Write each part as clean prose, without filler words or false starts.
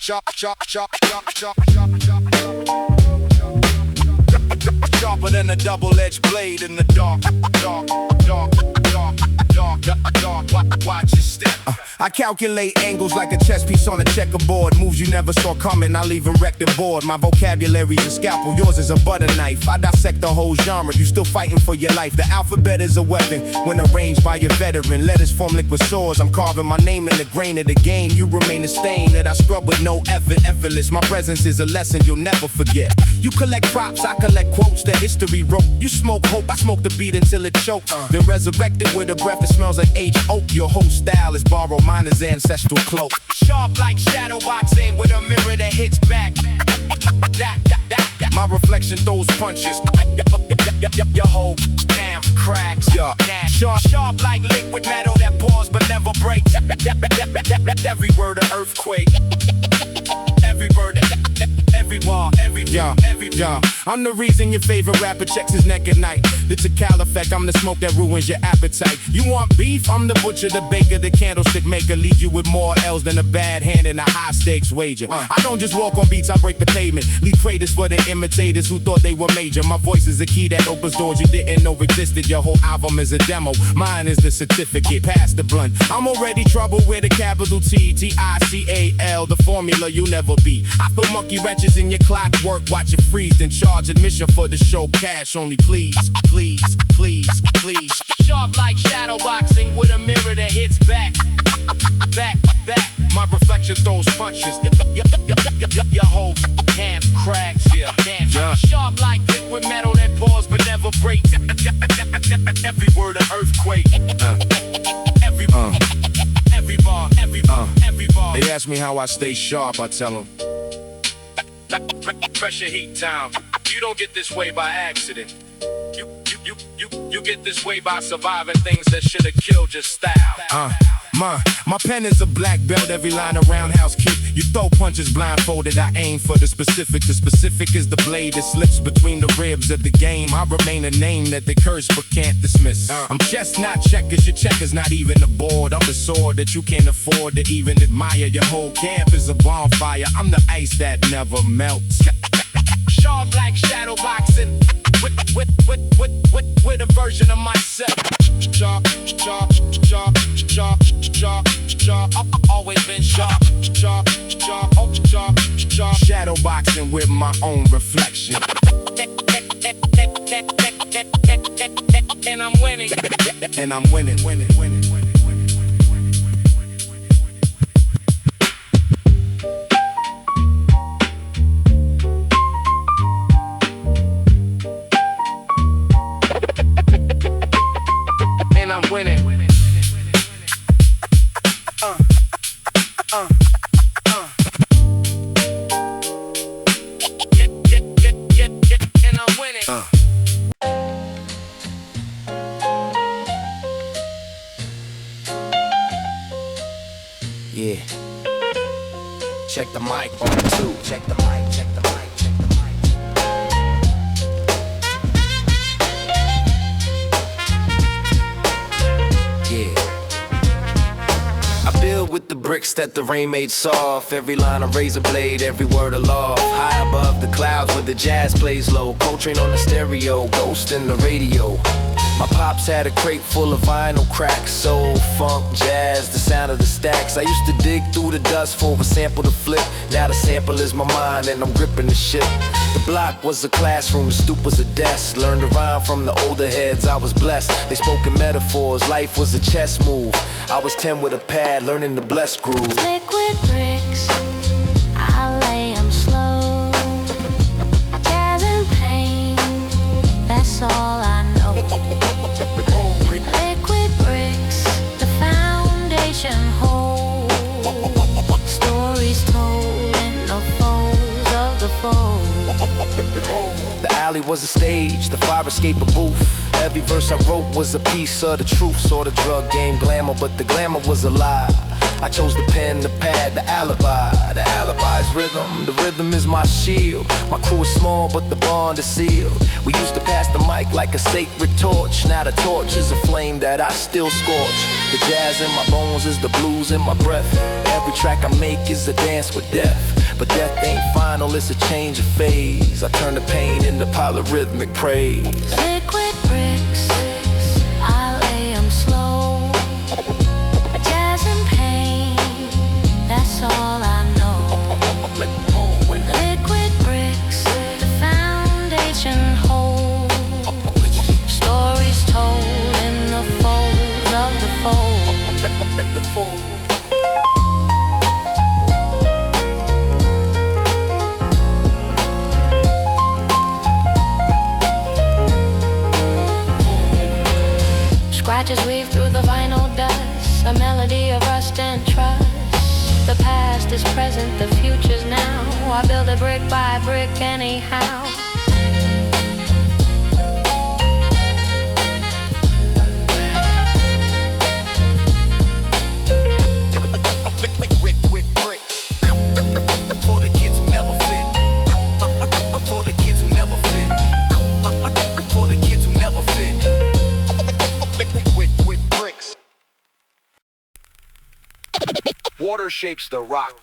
Sharper than a double-edged blade in the dark. Watch your step. I calculate angles like a chess piece on a checkerboard. Moves you never saw coming, I leave them wrecked and bored. My vocabulary's a scalpel, yours is a butter knife. I dissect the whole genre, you still fighting for your life. The alphabet is a weapon when arranged by a veteran. Letters form liquid swords, I'm carving my name in the grain of the game. You remain a stain that I scrub with no effort, effortless. My presence is a lesson you'll never forget. You collect props, I collect quotes that history wrote. You smoke hope, I smoke the beat until it chokes. Then resurrected with a breath that smells like H.O. Your whole style is borrowed, mine is ancestral cloak. Sharp like shadowboxing with a mirror that hits back. My reflection throws punches. Your whole damn cracks. Sharp like liquid metal that pours but never breaks. Every word an earthquake. Every word, every bar, every I'm the reason your favorite rapper checks his neck at night. The Tikal effect, I'm the smoke that ruins your appetite. You want beef? I'm the butcher, the baker, the candlestick maker. Leave you with more L's than a bad hand in a high stakes wager. I don't just walk on beats, I break the pavement. Leave craters for the imitators who thought they were major. My voice is the key that opens doors you didn't know existed. Your whole album is a demo, mine is the certificate. Pass the blunt. I'm already trouble with a capital T, T-I-C-A-L, the formula you never beat. I put monkey wrenches in your clockwork, watch it freeze, then charge admission for the show. Cash only, please, please, please, please. Sharp like shadowboxing with a mirror that hits back. My reflection throws punches. Your whole hand cracks. Sharp like liquid metal that pours but never breaks. Every word an earthquake. Every bar, every bar. They ask me how I stay sharp, I tell them. Pressure heat time. You don't get this way by accident. You get this way by surviving things that should have killed your style. My pen is a black belt, every line a roundhouse kick. You throw punches blindfolded, I aim for the specific. The specific is the blade that slips between the ribs of the game. I remain a name that they curse but can't dismiss. I'm chess, not checkers, your checkers not even a board. I'm the sword that you can't afford to even admire. Your whole camp is a bonfire, I'm the ice that never melts. Sharp like shadowboxing with a version of myself. Sharp, always been sharp. Shadowboxing with my own reflection. And I'm winning. And I'm winning. I'm winning. And I'm winning. Yeah. Check the mic on 2. Check the mic. With the bricks that the rain made soft. Every line a razor blade, every word a law. High above the clouds where the jazz plays low. Coltrane on the stereo, Ghost in the radio. My pops had a crate full of vinyl cracks. Soul, funk, jazz, the sound of the stacks. I used to dig through the dust for a sample to flip. Now the sample is my mind and I'm gripping the ship. The block was a classroom, the stoop was a desk. Learned to rhyme from the older heads, I was blessed. They spoke in metaphors, life was a chess move. I was 10 with a pad, learning the blessed groove. Liquid bricks, I lay 'em slow. Jazz and pain, that's all I know. Liquid bricks, the foundation hold. Stories told in the folds of the fold. The alley was a stage, the fire escape a booth. Every verse I wrote was a piece of the truth. Saw the drug game glamour, but the glamour was a lie. I chose the pen, the pad, the alibi. The alibi's rhythm, the rhythm is my shield. My crew is small, but the bond is sealed. We used to pass the mic like a sacred torch. Now the torch is a flame that I still scorch. The jazz in my bones is the blues in my breath. Every track I make is a dance with death. But death ain't final, it's a change of phase. I turn the pain into polyrhythmic praise. Liquid bricks, I lay 'em slow. Jazz and pain, that's all I know. Liquid bricks, the foundation hold. Stories told in the folds of the fold. Scratches weave through the vinyl dust, a melody of rust and trust. The past is present, the future's now. I build it brick by brick anyhow. Water shapes the rock.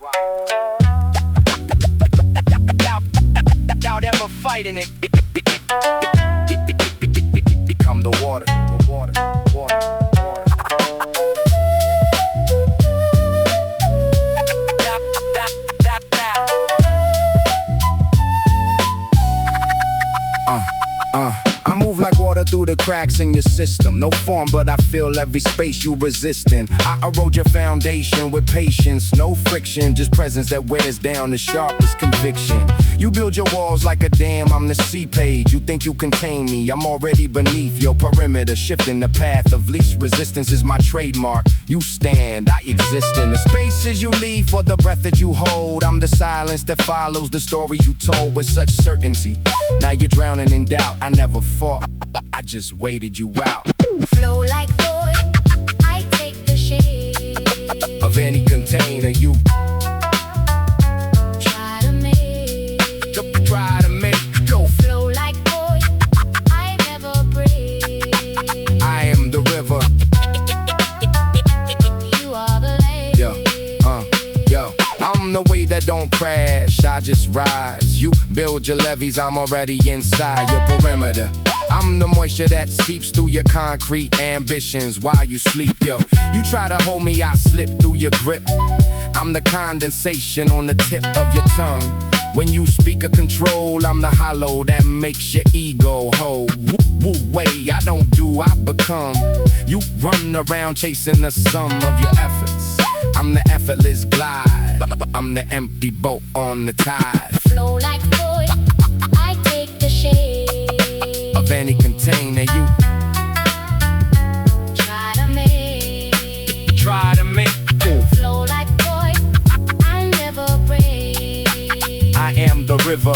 Without ever fighting it, become the water. I move like water through the cracks in your system. No form, but I feel every space you resisting. I erode your foundation with patience. No friction, just presence that wears down the sharpest conviction. You build your walls like a dam, I'm the sea page. You think you contain me, I'm already beneath your perimeter. Shifting the path of least resistance is my trademark. You stand, I exist in the spaces you leave for the breath that you hold. I'm the silence that follows the story you told with such certainty. Now you're drowning in doubt, I never fought, I just waited you out. Flow like oil, I take the shape of any container you try to make. Go. Flow like oil, I never break. I am the river. You are the lake. Yo, I'm the wave that don't crash, I just rise. You build your levees, I'm already inside your perimeter. I'm the moisture that seeps through your concrete ambitions while you sleep, yo. You try to hold me, I slip through your grip. I'm the condensation on the tip of your tongue. When you speak of control, I'm the hollow that makes your ego whole. Woo way, I don't do, I become. You run around chasing the sum of your efforts. I'm the effortless glide, I'm the empty boat on the tide. Flow like oil, I take the shape of any container you try to make. Flow like oil, I never break. I am the river.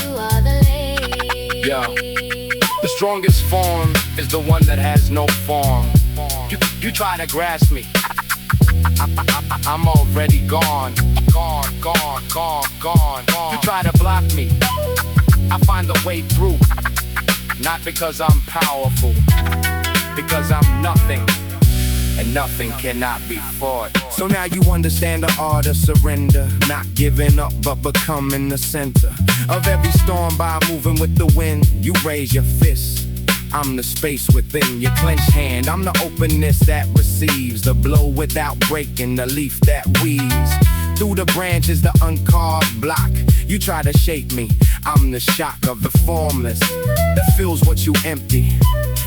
You are the lake. Yo, the strongest form is the one that has no form. You try to grasp me, I'm already gone. You try to block me, I find the way through. Not because I'm powerful, because I'm nothing, and nothing cannot be fought. So now you understand the art of surrender, not giving up but becoming the center of every storm by moving with the wind. You raise your fist, I'm the space within your clenched hand. I'm the openness that receives the blow without breaking, the leaf that weaves through the branches, the uncarved block. You try to shape me, I'm the shock of the formless that fills what you empty.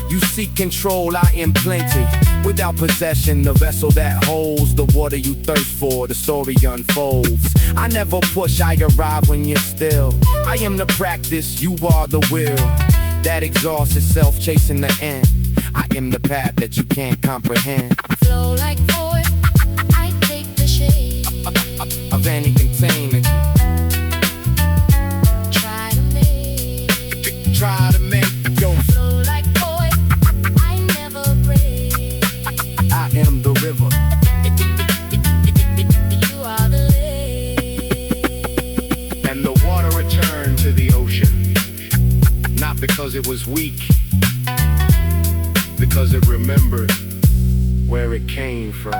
You seek control, I am plenty. Without possession, the vessel that holds the water you thirst for, the story unfolds. I never push, I arrive when you're still. I am the practice, you are the will that exhausts itself chasing the end. I am the path that you can't comprehend. Flow like oil, I take the shape of any container. try to make. Yo, Flow like oil, I never break. I am the river. You are the lake. And the water returned to the ocean, not because it was weak, because it remembered where it came from.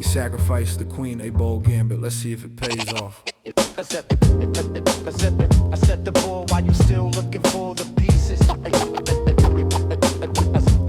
sacrificed the queen, they bold gambit. Let's see if it pays off. I set the board while you still looking for the pieces. I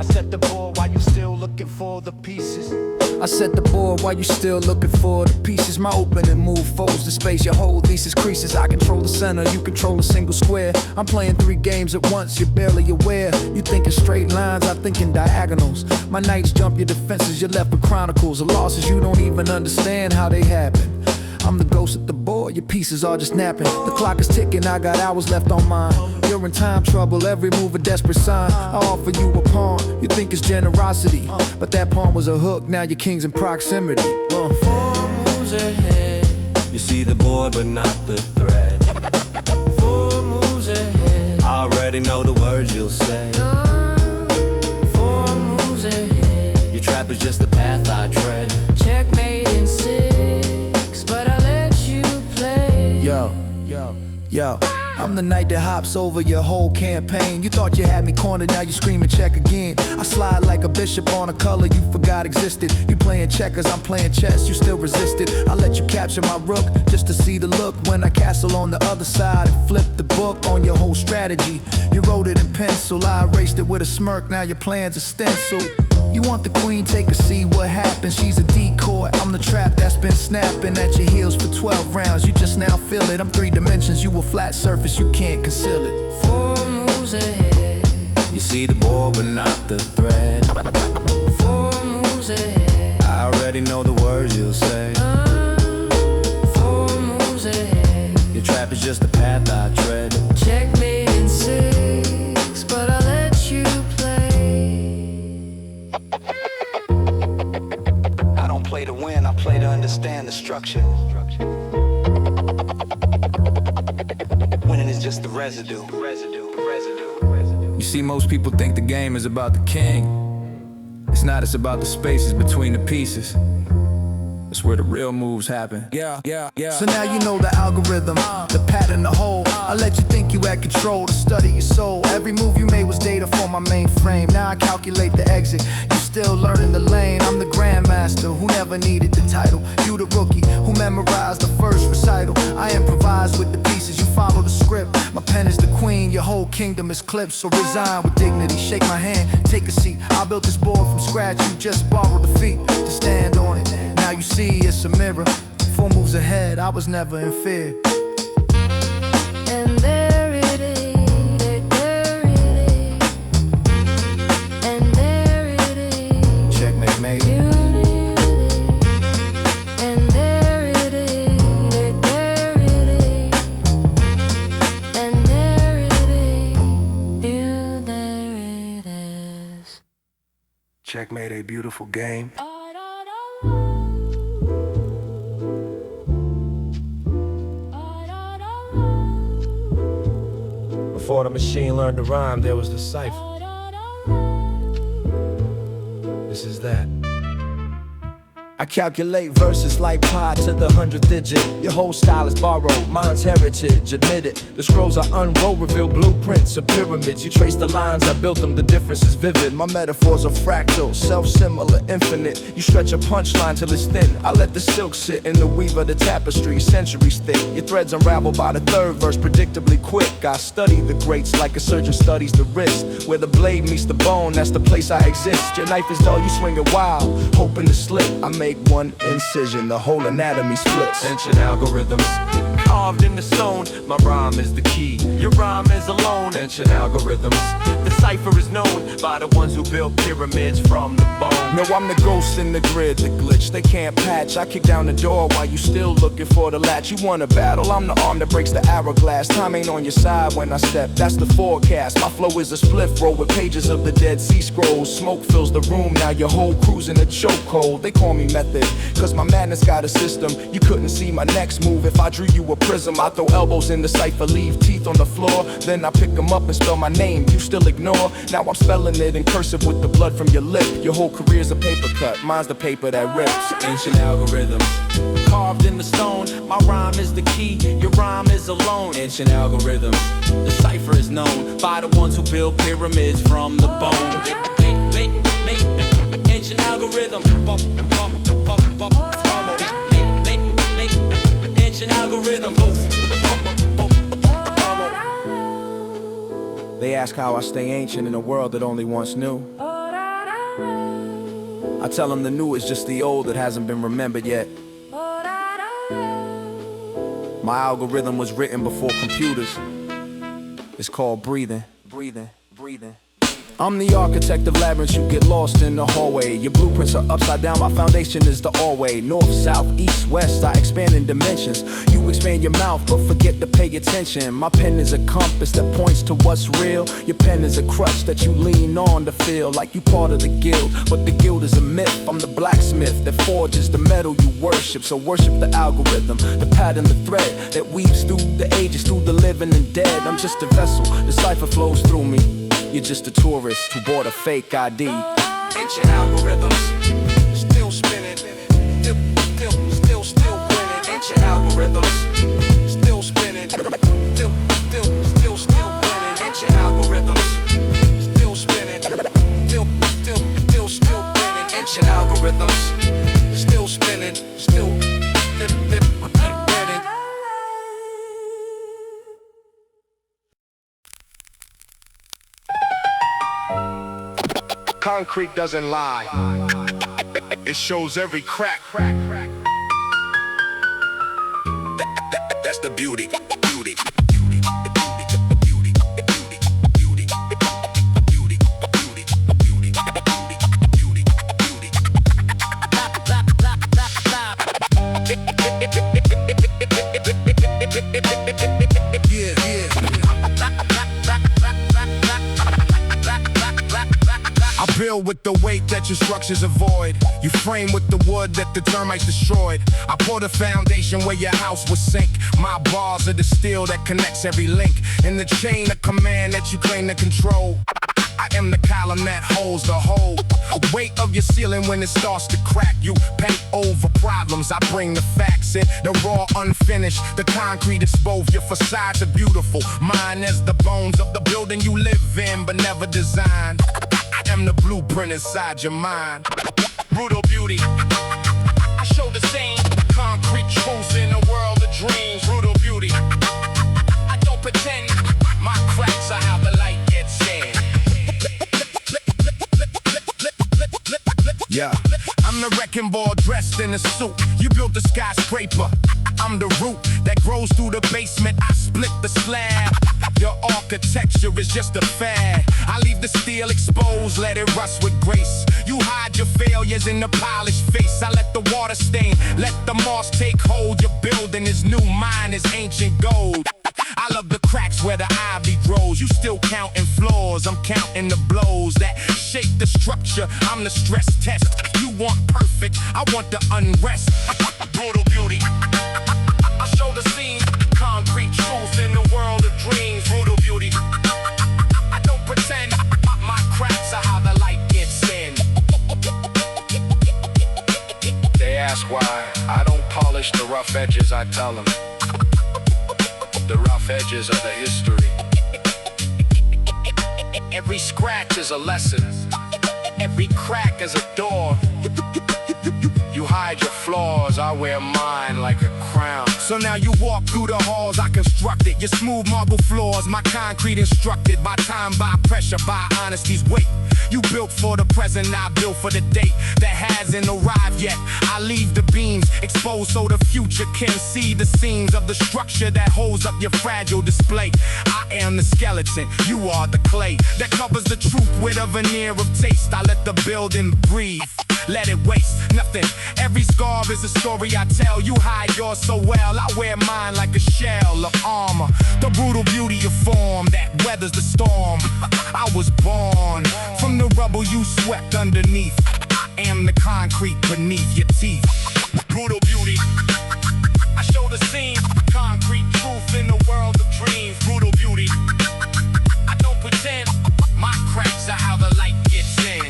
set the board while you still looking for the pieces. I set the board while you still looking for the pieces. My opening move folds the space you hold. Thesis creases. I control the center, you control a single square. I'm playing 3 games at once, you're barely aware. You think in straight lines, I think in diagonals. My knights jump your defenses, you're left with chronicles of losses you don't even understand how they happen. I'm the ghost at the board, your pieces are just napping. The clock is ticking, I got hours left on mine. You're in time trouble, every move a desperate sign. I offer you a pawn, you think it's generosity, but that pawn was a hook, now your king's in proximity. 4 moves ahead, you see the board but not the thread. 4 moves ahead, I already know the words you'll say. 4 moves ahead, your trap is just the path I tread. Checkmate in 6, but I let you play. Yo, I'm the knight that hops over your whole campaign. You thought you had me cornered, now you screaming check again. I slide like a bishop on a color you forgot existed. You playing checkers, I'm playing chess, you still resisted. I let you capture my rook, just to see the look when I castle on the other side and flip the book on your whole strategy. You wrote it in pencil, I erased it with a smirk, now your plan's a stencil. You want the queen, take a see what happens. She's a decoy, I'm the trap that's been snapping at your heels for 12 rounds. You just now feel it, I'm 3 dimensions, you a flat surface, you can't conceal it. 4 moves ahead, you see the board but not the thread. 4 moves ahead, I already know the words you'll say. 4 moves ahead, your trap is just the path I tread. Checkmate in 6, but I let you play. I don't play to win, I play to understand the structure. Winning is just the residue. You see, most people think the game is about the king. It's not, it's about the spaces between the pieces. That's where the real moves happen. Yeah. So now you know the algorithm, the pattern, the whole. I let you think you had control to study your soul. Every move you made was data for my mainframe. Now I calculate the exit. You still learning the lane. I'm the grandmaster who never needed the title. You the rookie who memorized the first recital. I improvise with the pieces, you follow the script. My pen is the queen, your whole kingdom is clipped. So resign with dignity, shake my hand, take a seat. I built this board from scratch, you just borrowed the feet to stand on it. Now you see it's a mirror. 4 moves ahead, I was never in fear. And there it is, there it is, and there it is. Checkmate, mate. And there it is, there it is, and there it is, there it is. Checkmate, a beautiful game. Before the machine learned to rhyme, there was the cipher. This is that. I calculate verses like pi to the 100th digit. Your whole style is borrowed, mine's heritage, admit it. The scrolls I unroll reveal blueprints of pyramids. You trace the lines, I built them, the difference is vivid. My metaphors are fractal, self-similar, infinite. You stretch a punchline till it's thin. I let the silk sit in the weave of the tapestry, centuries thick. Your threads unravel by the 3rd verse, predictably quick. I study the greats like a surgeon studies the wrist. Where the blade meets the bone, that's the place I exist. Your knife is dull, you swing it wild, hoping to slip. I make one incision, the whole anatomy splits. Ancient algorithms carved in the stone. My rhyme is the key, your rhyme is alone. Ancient algorithms, the cipher is known by the ones who built pyramids from the bone. No, I'm the ghost in the grid, the glitch they can't patch. I kick down the door while you still looking for the latch. You want a battle, I'm the arm that breaks the hourglass. Time ain't on your side when I step, that's the forecast. My flow is a spliff roll with pages of the Dead Sea Scrolls. Smoke fills the room, now your whole crew's in a chokehold. They call me method, cause my madness got a system. You couldn't see my next move if I drew you a prism. I throw elbows in the cipher, leave teeth on the floor. Then I pick them up and spell my name, you still ignore. Now I'm spelling it in cursive with the blood from your lip. Your whole career's a paper cut, mine's the paper that rips. Ancient algorithms carved in the stone. My rhyme is the key, your rhyme is alone. Ancient algorithms, the cipher is known by the ones who build pyramids from the bone. Ancient algorithm. Ancient algorithm. They ask how I stay ancient in a world that only once knew. I tell them the new is just the old that hasn't been remembered yet. My algorithm was written before computers. It's called breathing, breathing, breathing. I'm the architect of labyrinths, you get lost in the hallway. Your blueprints are upside down, my foundation is the all-way. North, south, east, west, I expand in dimensions. You expand your mouth, but forget to pay attention. My pen is a compass that points to what's real. Your pen is a crutch that you lean on to feel like you part of the guild. But the guild is a myth, I'm the blacksmith that forges the metal you worship. So worship the algorithm, the pattern, the thread that weaves through the ages, through the living and dead. I'm just a vessel, the cipher flows through me. You're just a tourist who bought a fake ID. Ancient algorithms, still spinning, still winning. Ancient algorithms, still spinning, still winning. Ancient algorithms, still spinning, still winning. Ancient algorithms, still spinning, still winning. Concrete doesn't lie. It shows every crack. That's the beauty. I build with the weight that your structures avoid. You frame with the wood that the termites destroyed. I pour the foundation where your house will sink. My bars are the steel that connects every link in the chain of command that you claim to control. I am the column that holds the whole weight of your ceiling when it starts to crack. You paint over problems, I bring the facts in. The raw unfinished, the concrete exposed. Your facades are beautiful, mine is the bones of the building you live in but never designed. I am the blueprint inside your mind. Brutal beauty, I show the same concrete truths in a world of dreams. Brutal beauty, I don't pretend. My cracks are how the light gets in. Yeah, I'm the wrecking ball dressed in a suit. You built the skyscraper, I'm the root that grows through the basement. I split the slab. Your architecture is just a fad. I leave the steel exposed, let it rust with grace. You hide your failures in the polished face. I let the water stain, let the moss take hold. Your building is new, mine is ancient gold. I love the cracks where the ivy grows. You still counting floors, I'm counting the blows that shake the structure. I'm the stress test. You want perfect, I want the unrest. Brutal beauty, I show the scene. Concrete truth in the world of dreams. Brutal beauty, I don't pretend. My cracks are how the light gets in. They ask why I don't polish the rough edges. I tell them the rough edges are the history. Every scratch is a lesson. Every crack is a door. You hide your flaws, I wear mine like a crown. So now you walk through the halls I constructed. Your smooth marble floors, my concrete instructed. By time, by pressure, by honesty's weight. You built for the present, I built for the date that hasn't arrived yet. I leave the beams exposed so the future can see the seams of the structure that holds up your fragile display. I am the skeleton, you are the clay that covers the truth with a veneer of taste. I let the building breathe, let it waste nothing. Every scar is a story I tell. You hide yours so well, I wear mine like a shell of armor. The brutal beauty of form that weathers the storm. I was born from the rubble you swept underneath. I am the concrete beneath your teeth. Brutal beauty, I show the scene. Concrete truth in the world of dreams. Brutal beauty, I don't pretend. My cracks are how the light gets in.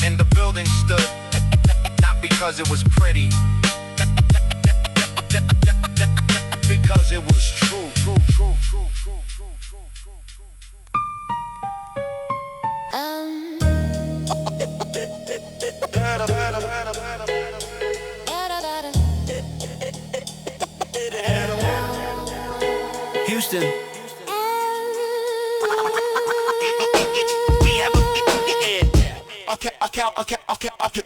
And the building stood, not because it was pretty, because it was true. Houston.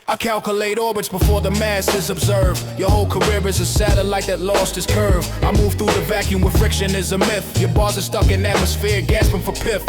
I calculate orbits before the masses observe. Your whole career is a satellite that lost its curve. I move through the vacuum where friction is a myth. Your bars are stuck in atmosphere, gasping for pith.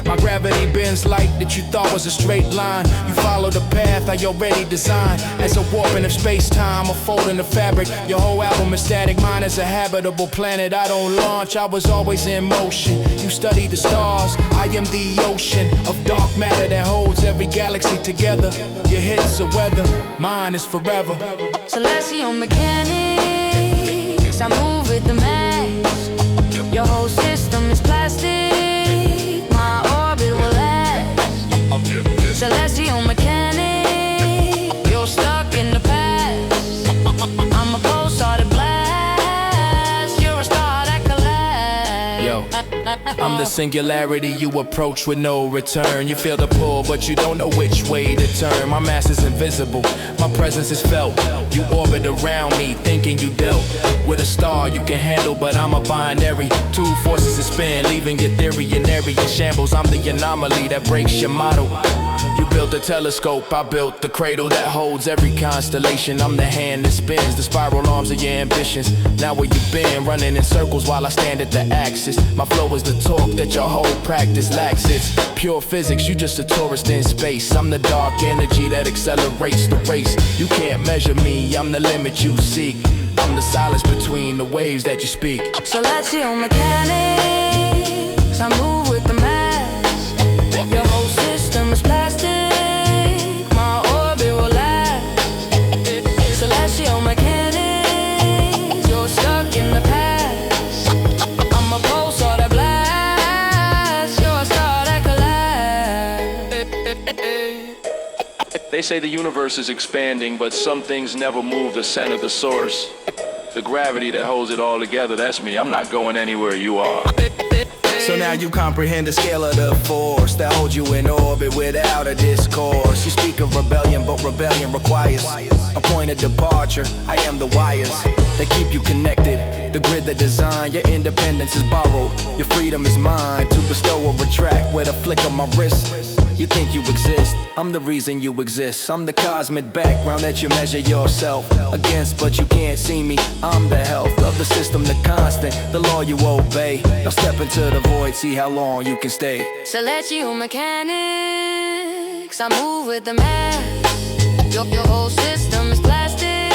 My gravity bends light that you thought was a straight line. You follow the path I already designed. As a warping of space-time, a fold in the fabric. Your whole album is static, mine is a habitable planet. I don't launch, I was always in motion. You study the stars, I am the ocean of dark matter that holds every galaxy together. Your hits are weather, mine is forever. Celestial mechanics, I move with the mass. Your whole system is plastic. Celestial mechanic, you're stuck in the past. I'm a pulsar that blasts. You're a star that collects. Yo, I'm the singularity you approach with no return. You feel the pull, but you don't know which way to turn. My mass is invisible, my presence is felt. You orbit around me, thinking you dealt with a star you can handle, but I'm a binary. Two forces that spin, leaving your theory in area shambles. I'm the anomaly that breaks your model. You built a telescope, I built the cradle that holds every constellation. I'm the hand that spins the spiral arms of your ambitions. Now where you been, running in circles while I stand at the axis. My flow is the torque that your whole practice lacks. It's pure physics, you just a tourist in space. I'm the dark energy that accelerates the race. You can't measure me, I'm the limit you seek. I'm the silence between the waves that you speak. Celestial mechanics, I move with the mass. Your whole system is plastic. My orbit will last. Celestial mechanics, you're stuck in the past. I'm a pulsar that blasts. You're a star that collects. They say the universe is expanding, but some things never move the center of the source. The gravity that holds it all together, that's me. I'm not going anywhere you are. So now you comprehend the scale of the force that holds you in orbit without a discourse. You speak of rebellion, but rebellion requires a point of departure. I am the wires that keep you connected. The grid that design your independence is borrowed. Your freedom is mine to bestow or retract with a flick of my wrist. You think you exist, I'm the reason you exist. I'm the cosmic background that you measure yourself against, but you can't see me. I'm the health of the system, the constant, the law you obey. Now step into the void, see how long you can stay. Celestial mechanics, I move with the mass. Your whole system is plastic.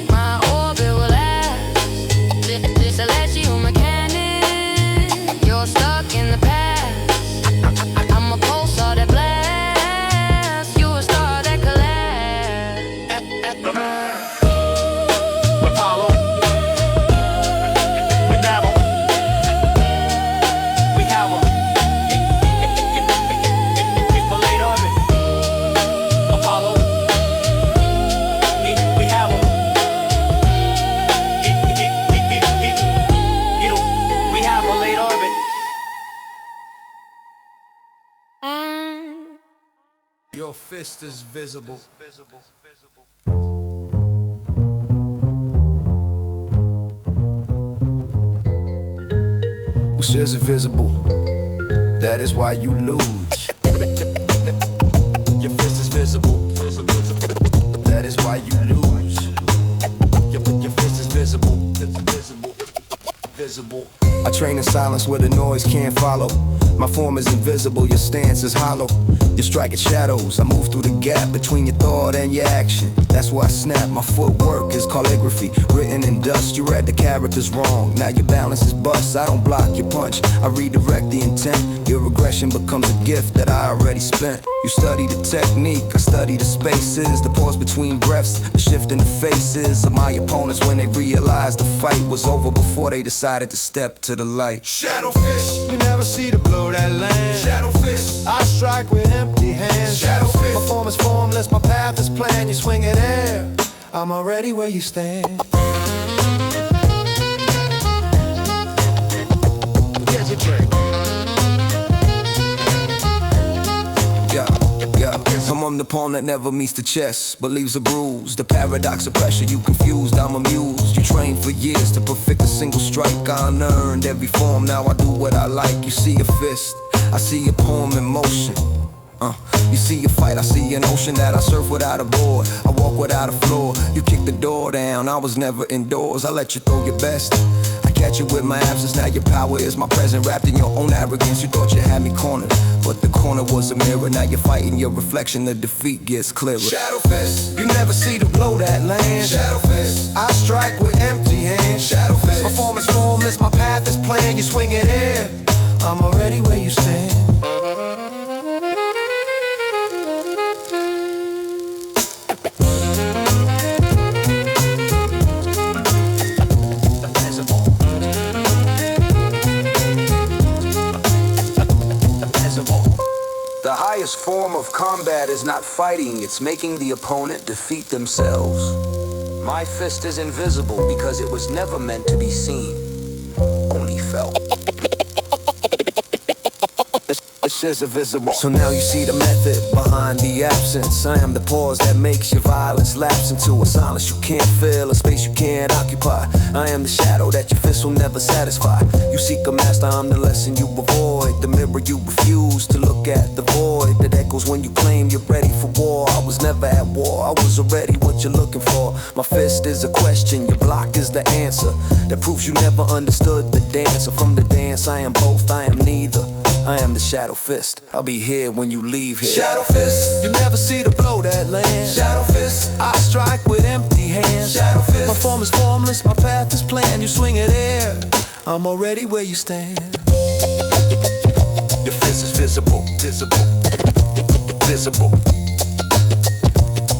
My orbit will last. Celestial mechanics, you're stuck in the past. I'm a pulsar that blasts. You're a star that collects. Apollo, we dabble, we have a late orbit. Apollo, we have a we have a late orbit. Your fist is visible. Who says invisible? That is why you lose. Your fist is visible. That is why you lose. Your fist is visible. Visible. I train in silence where the noise can't follow. My form is invisible, your stance is hollow. You strike at shadows, I move through the gap between your thought and your action. That's why I snap, my footwork is calligraphy, written in dust. You read the characters wrong, now your balance is bust. I don't block your punch, I redirect the intent. Your aggression becomes a gift that I already spent. You study the technique, I study the spaces, the pause between breaths, the shift in the faces of my opponents when they realized the fight was over before they decided to step to the light. Shadowfish, you never see the blow that land. Shadowfish, I strike with empty hands. Shadowfish, my form is formless, my path is planned. You swing it air, I'm already where you stand. Here's your trick. I'm omnipresent. palm that never meets the chest, but leaves a bruise. The paradox of pressure, you confused, I'm amused. You trained for years to perfect a single strike. I unearned every form, now I do what I like. You see a fist, I see a poem in motion. You see a fight, I see an ocean that I surf without a board. I walk without a floor, you kick the door down. I was never indoors, I let you throw your best. I catch you with my absence, now your power is my present. Wrapped in your own arrogance, you thought you had me cornered, but the corner was a mirror. Now you're fighting your reflection, the defeat gets clearer. Shadow fist, you never see to blow that land. Shadow fist, I strike with empty hands. Shadow fist, my form is formless, my path is plain. You swing it here, I'm already where you stand. The highest form of combat is not fighting, it's making the opponent defeat themselves. My fist is invisible because it was never meant to be seen, only felt. This is invisible. So now you see the method behind the absence. I am the pause that makes your violence lapse into a silence you can't fill, a space you can't occupy. I am the shadow that your fist will never satisfy. You seek a master, I'm the lesson you avoid, the mirror you refuse to look at, the void that echoes when you claim you're ready for war. I was never at war, I was already what you're looking for. My fist is a question, your block is the answer. That proves you never understood the dancer. From the dance, I am both, I am neither. I am the shadow fist, I'll be here when you leave here. Shadow fist, you never see to blow that land. Shadow fist, I strike with empty hands. Shadow fist, my form is formless, my path is planned. You swing it here, I'm already where you stand. Your fist is visible, visible, visible.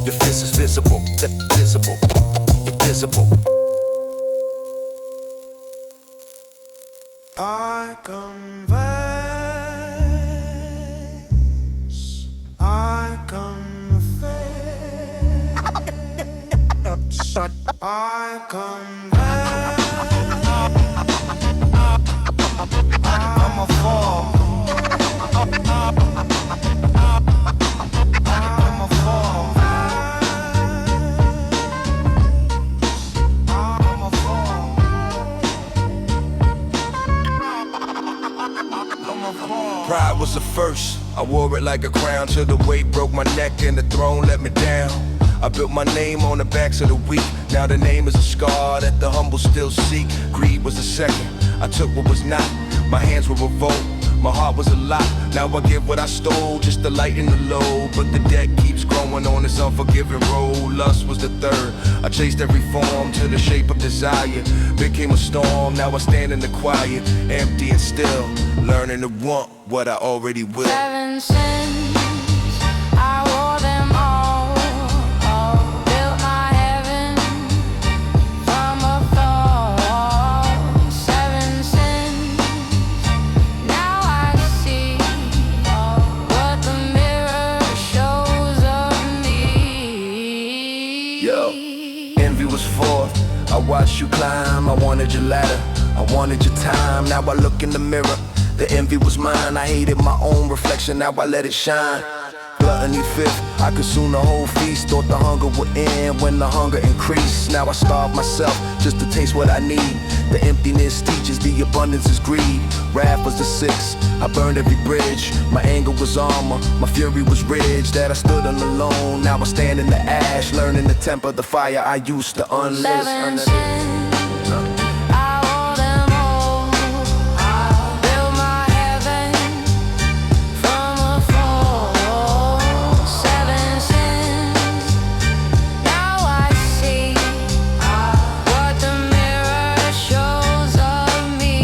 Your fist is visible, visible, visible. I converse, I confess, I converse. I'm a fall. I'm a fall. I'm a fall. Pride was the first, I wore it like a crown till the weight broke my neck and the throne let me down. I built my name on the backs of the weak, now the name is a scar that the humble still seek. Greed was the second, I took what was not, my hands were revolt, my heart was a lot. Now I give what I stole, just to lighten the load, but the debt keeps growing on this unforgiving road. Lust was the third, I chased every form to the shape of desire. Became a storm, now I stand in the quiet, empty and still, learning to want what I already will. 7 sins, I wore them all, built my heaven from afar. 7 sins, now I see what the mirror shows of me. Yo, envy was forth, I watched you climb, I wanted your ladder, I wanted your time, now I look in the mirror. The envy was mine, I hated my own reflection, now I let it shine. Gluttony fifth, I consumed the whole feast, thought the hunger would end when the hunger increased. Now I starve myself just to taste what I need. The emptiness teaches the abundance is greed. Wrath was the sixth, I burned every bridge. My anger was armor, my fury was ridge. That I stood on alone, now I stand in the ash, learning to temper the fire I used to unlit. 7 sins, I wore them all, built my heaven from afar. 7 sins, now I see what the mirror shows of me.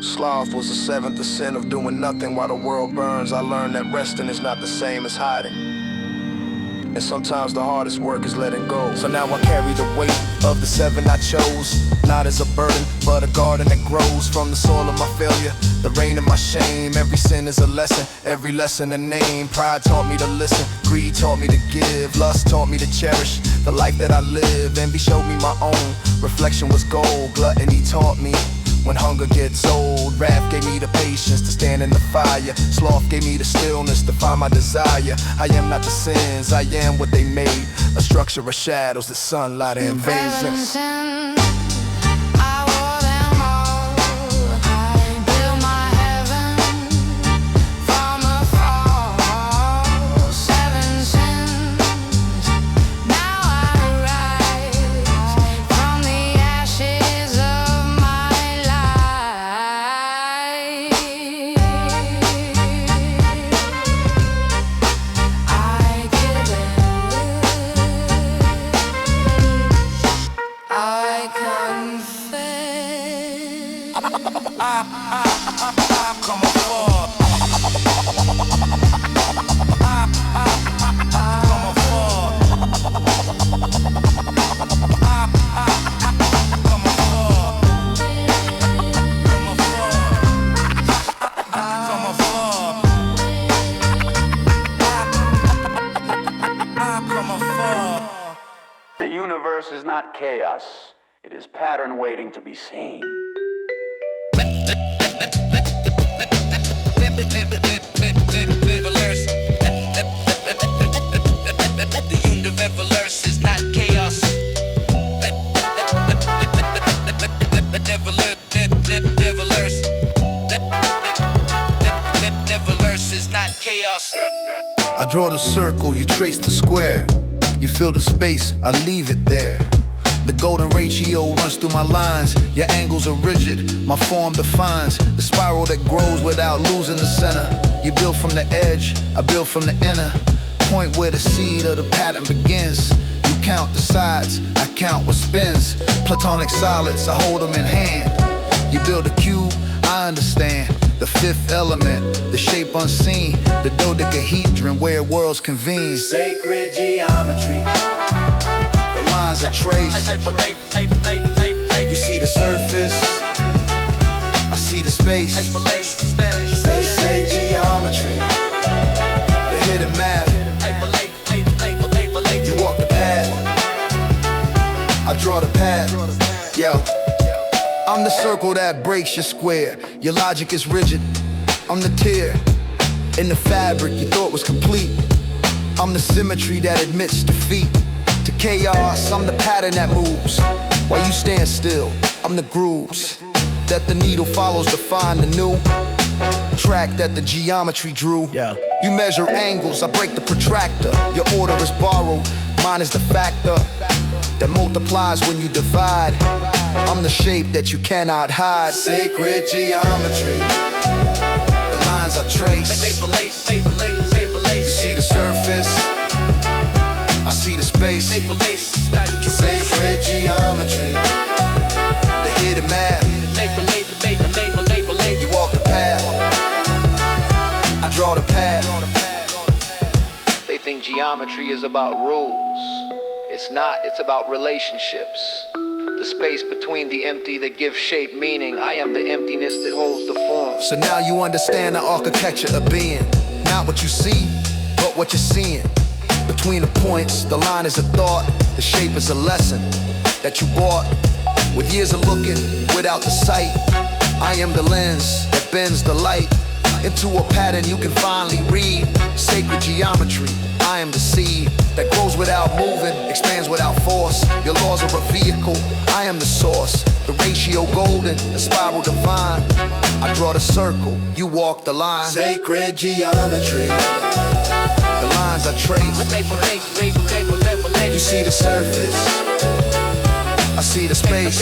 Sloth was the seventh sin of doing nothing while the world burns. I learned that resting is not the same as hiding, and sometimes the hardest work is letting go. So now I carry the weight of the 7 I chose, not as a burden, but a garden that grows from the soil of my failure, the rain of my shame. Every sin is a lesson, every lesson a name. Pride taught me to listen, greed taught me to give, lust taught me to cherish the life that I live. Envy showed me my own, reflection was gold, gluttony taught me When hunger gets old, wrath gave me the patience to stand in the fire. Sloth gave me the stillness to find my desire. I am not the sins, I am what they made. A structure of shadows, the sunlight and invasions. The universe is not chaos. It is pattern waiting to be seen. The universe is not chaos. Universe is not chaos. I draw the circle, you trace the square. You fill the space, I leave it there. The golden ratio runs through my lines. Your angles are rigid, my form defines the spiral that grows without losing the center. You build from the edge, I build from the inner point where the seed of the pattern begins. You count the sides, I count what spins. Platonic solids, I hold them in hand. You build a cube, I understand the fifth element, the shape unseen, the dodecahedron where worlds convene. Sacred geometry, the lines are traced. You see the surface, I see the space. They say geometry, the hidden map. You walk the path, I draw the path. Yo, I'm the circle that breaks your square. Your logic is rigid, I'm the tear in the fabric you thought was complete. I'm the symmetry that admits defeat. To chaos, I'm the pattern that moves. While you stand still, I'm the grooves that the needle follows to find the new track that the geometry drew. You measure angles, I break the protractor. Your order is borrowed, mine is the factor that multiplies when you divide. I'm the shape that you cannot hide. Sacred geometry, the lines are traced. You see the surface, I see the space. Sacred geometry, the hidden map. You walk the path, I draw the path. They think geometry is about rules. It's not, it's about relationships. The space between the empty that gives shape meaning. I am the emptiness that holds the form. So now you understand the architecture of being. Not what you see, but what you're seeing. Between the points, the line is a thought, the shape is a lesson that you bought. With years of looking without the sight, I am the lens that bends the light into a pattern you can finally read. Sacred geometry, I am the seed that grows without moving, expands without force. Your laws are a vehicle, I am the source. The ratio golden, the spiral divine. I draw the circle, you walk the line. Sacred geometry, the lines are traced. You see the surface, I see the space.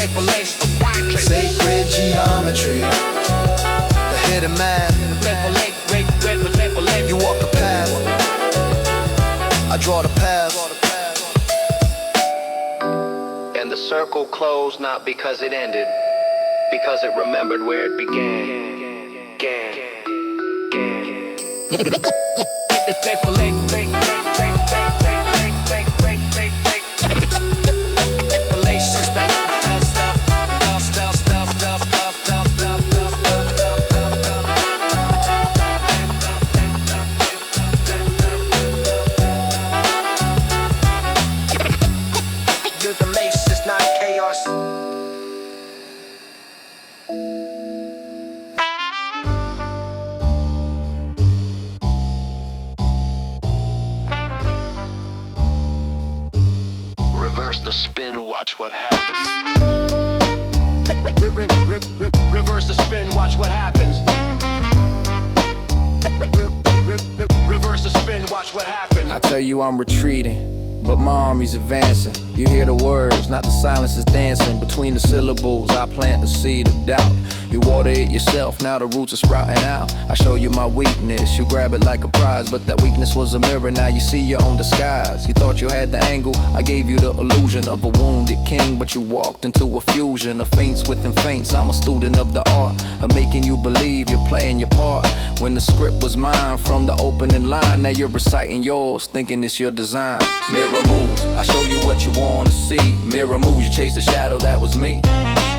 Sacred geometry, the hidden map. You walk the path, I draw the path. And the circle closed not because it ended, because it remembered where it began. You're the lace, it's not chaos. what happens. Reverse the spin, watch what happens. Reverse the spin, watch what happens. I tell you I'm retreating, but my army's advancing. You hear the words, not the silence is dancing. Between the syllables, I plant the seed of doubt. You water it yourself, now the roots are sprouting out. I show you my weakness, you grab it like a prize. But that weakness was a mirror, now you see your own disguise. You thought you had the angle, I gave you the illusion of a wounded king. But you walked into a fusion of feints within feints. I'm a student of the art of making you believe you're playing your part. When the script was mine from the opening line, now you're reciting yours, thinking it's your design. Mirror moves, I show you what you wanna see. Mirror moves, you chase the shadow, that was me.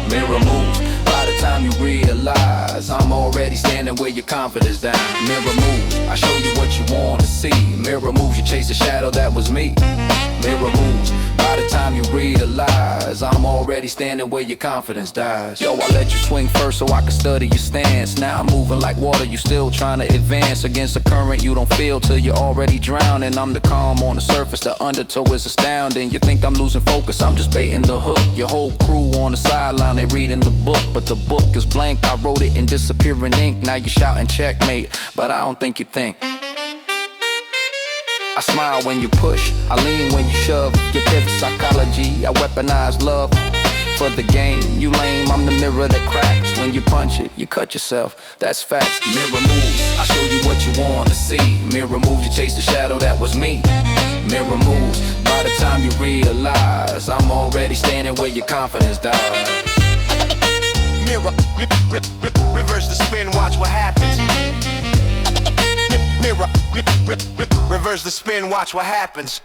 Mirror moves, by the time you realize I'm already standing where your confidence down. Mirror moves, I show you what you wanna see. Mirror moves, you chase the shadow, that was me. Mirror moves, by the time you realize I'm already standing where your confidence dies. Yo, I let you swing first so I can study your stance. Now I'm moving like water, you still trying to advance against the current you don't feel till you're already drowning. I'm the calm on the surface, the undertow is astounding. You think I'm losing focus, I'm just baiting the hook. Your whole crew on the sideline, they reading the book, but the book is blank. I wrote it in disappearing ink. Now you shouting checkmate, but I don't think you think. I smile when you push, I lean when you shove. Your fifth psychology, I weaponize love for the game. You lame, I'm the mirror that cracks. When you punch it, you cut yourself, that's facts. Mirror moves, I show you what you wanna see. Mirror moves, you chase the shadow, that was me. Mirror moves, by the time you realize I'm already standing where your confidence dies. Mirror, reverse the spin, watch what happens. Mirror, reverse the spin, watch what happens.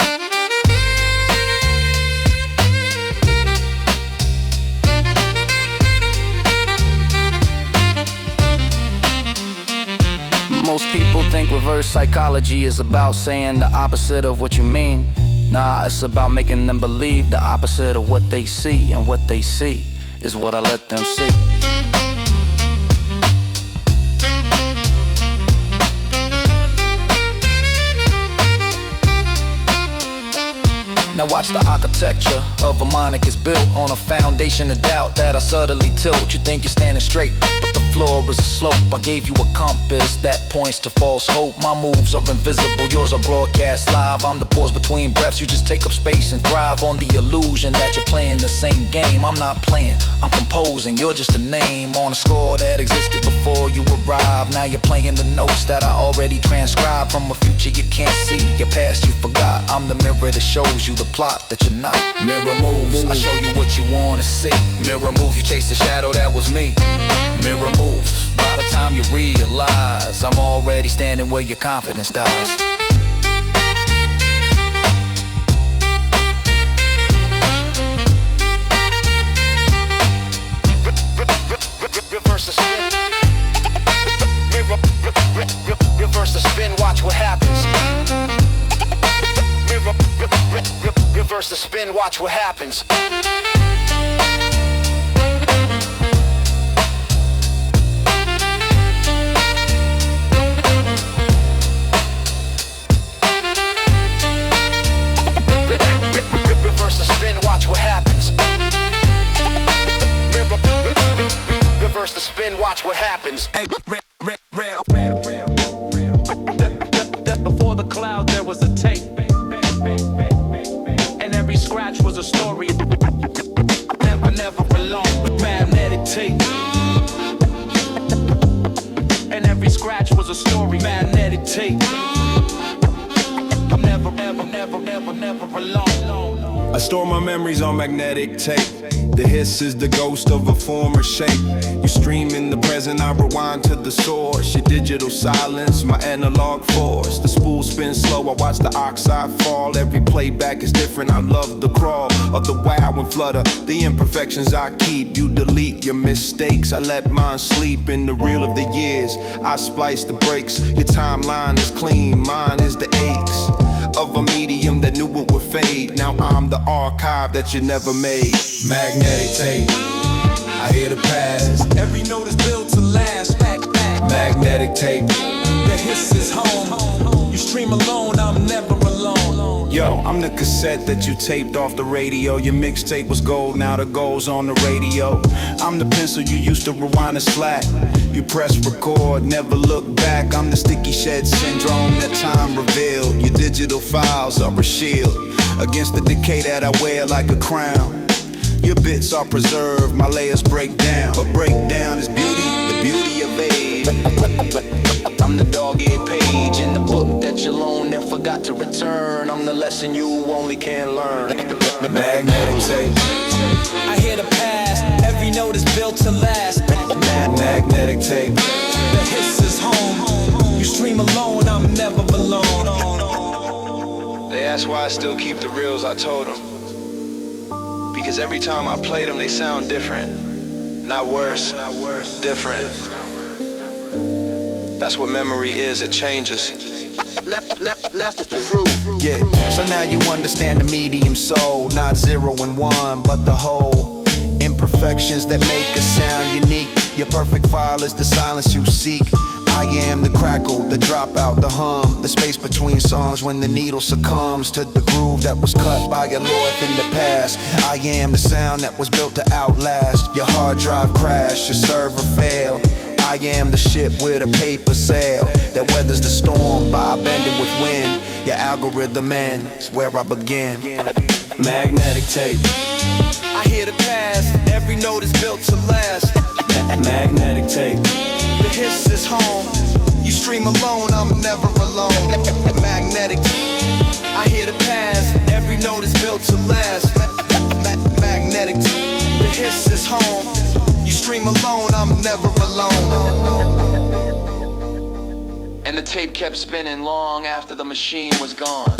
Most people think reverse psychology is about saying the opposite of what you mean. Nah, it's about making them believe the opposite of what they see. And what they see is what I let them see. Now watch the architecture of a mind that gets built on a foundation of doubt that I subtly tilt. You think you're standing straight, but the floor is a slope. I gave you a compass that points to false hope. My moves are invisible, yours are broadcast live. I'm the pause between breaths, you just take up space and thrive on the illusion that you're playing the same game. I'm not playing, I'm composing, you're just a name on a score that existed before you arrived. Now you're playing the notes that I already transcribed from a future you can't see, your past you forgot. I'm the mirror that shows you the plot that you're not. Mirror moves, I show you what you wanna see. Mirror moves, you chase the shadow, that was me. Mirror moves, by the time you realize I'm already standing where your confidence dies. Reverse the spin. Reverse the spin, watch what happens. Reverse the spin, watch what happens. Reverse the spin, watch what happens. Reverse the spin, watch what happens. Before the cloud there was a tape, and every scratch was a story. Never alone. Magnetic tape, and every scratch was a story. Magnetic tape. I'm never alone. I store my memories on magnetic tape. The hiss is the ghost of a former shape. You stream in the present, I rewind to the source. Your digital silence, my analog force. The spool spins slow, I watch the oxide fall. Every playback is different, I love the crawl of the wow and flutter. The imperfections I keep, you delete your mistakes. I let mine sleep in the reel of the years. I splice the breaks, your timeline is clean, mine is the aches of a medium that knew it would fade. Now I'm the archive that you never made. Magnetic tape, I hear the past. Every note is built to last. Magnetic Magnetic tape, the hiss is home. You stream alone, I'm never alone. Yo, I'm the cassette that you taped off the radio. Your mixtape was gold, now the gold's on the radio. I'm the pencil you used to rewind and slack. You press record, never look back. I'm the sticky shed syndrome that time revealed. Your digital files are a shield against the decay that I wear like a crown. Your bits are preserved, my layers break down. But breakdown is beauty, the beauty of age. I'm the dog-eared page in the book that you loaned and forgot to return. I'm the lesson you only can learn. Magnetic tape. I hear the past, every note is built to last. Magnetic tape. The hiss is home. You stream alone, I'm never alone. They ask why I still keep the reels, I told them. Because every time I play them, they sound different. Not worse, different. That's what memory is, it changes. Left is the truth. Yeah, so now you understand the medium soul. Not 0 and 1, but the whole. Imperfections that make a sound unique. Your perfect file is the silence you seek. I am the crackle, the dropout, the hum. The space between songs when the needle succumbs to the groove that was cut by your lord in the past. I am the sound that was built to outlast. Your hard drive crash, your server fail. I am the ship with a paper sail that weathers the storm by bending with wind. Your algorithm ends where I begin. Magnetic tape. I hear the past, every note is built to last. Magnetic tape. The hiss is home. You stream alone, I'm never alone. Magnetic. I hear the past, every note is built to last. Magnetic. The hiss is home. You stream alone, I'm never alone. And the tape kept spinning long after the machine was gone.